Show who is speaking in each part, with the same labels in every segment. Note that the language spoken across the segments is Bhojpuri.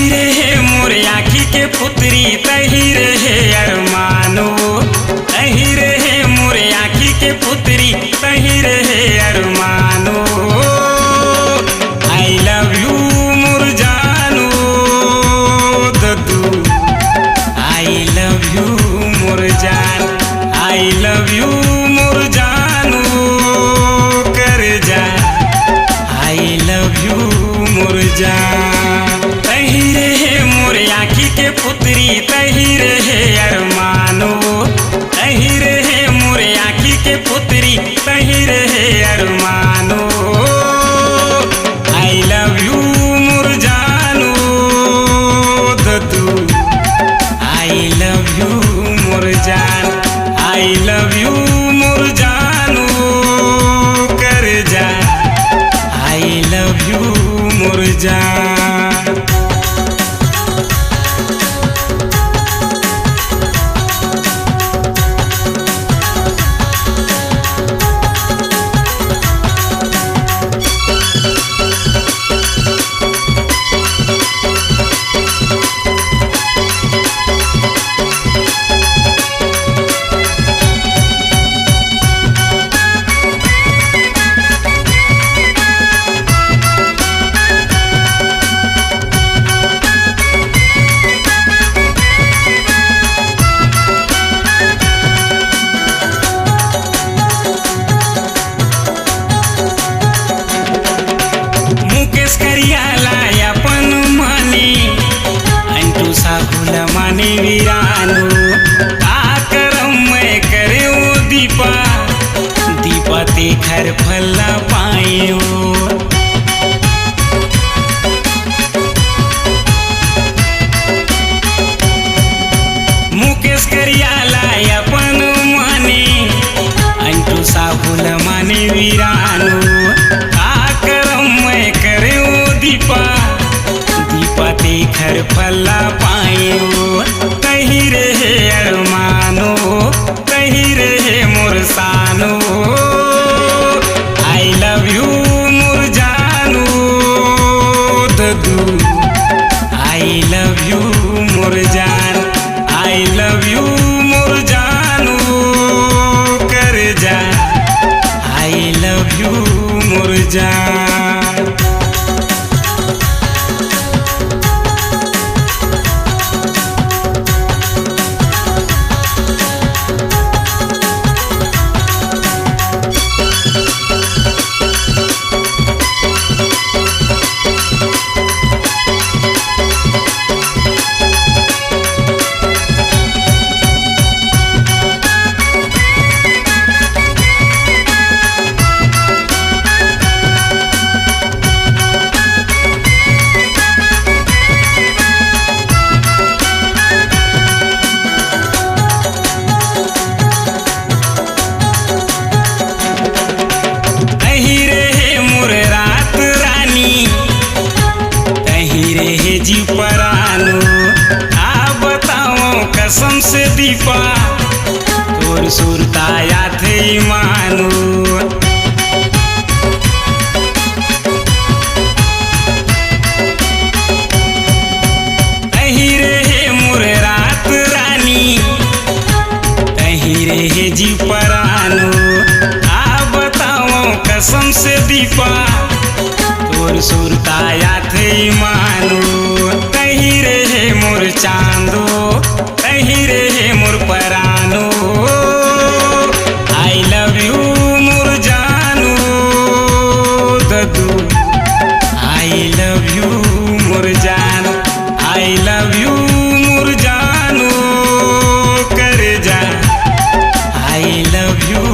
Speaker 1: तही रहे मोर आँखी के पुतरी, तही रहे अरमानो, तही रहे मोर आँखी के पुतरी, तही रहे अरमानो। आई लव यू मोर जानू दद्दू, आई लव यू मोर जान, आई लव यू मोर जानू कर जा, आई लव यू मोर जान। तही रहे मोर आँखी के पुतरी, तही रहे अरमानो, तही रहे मोर आँखी के पुतरी, तही रहे अरमानो। आई लव यू मोर जानू दद्दू, आई लव यू मोर जान, आई लव यू मोर जानू कर जा, आई लव यू मोर जान। माने वीरानो का करम मैं करे ओ दीपा, दीपा ते घर फला पाए ओ। मुकेश करियाला अपन माने, अंटू साहुल माने वीरानो का करम मैं करे ओ दीपा, दीपा ते घर फला पाए ओ। तही रहे अरमानो, तही रहे मोर सानो, आई लव यू मोर जानू दद्दू, आई लव यू मोर जान, आई लव यू मोर जानू कर जा, आई लव यू मोर जान। जी परानो आ बताओ कसम से दीपा, तोर सुरता याद मानो। तही रहे मोर रात रानी, तही रहे जी परानो आ बताओ कसम से दीपा, तोर सुरता याद मानो। तही रहे मोर चांदो, तही रहे मोर परानो, आई लव यू मोर जानू दद्दू, आई लव यू मोर जान, आई लव यू मोर जानू कर जा, आई लव यू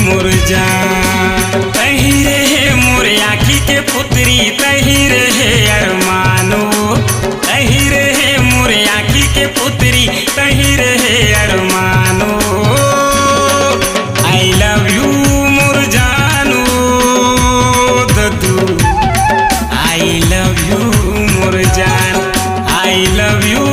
Speaker 1: मोर जान। तही रहे मोर आँखी के पुतरी, तही रहे अरमानो, तही रहे मोर आँखी के पुतरी, तही रहे अरमानो। आई लव यू मोर जानू दद्दू, आई लव यू मोर जान, आई लव यू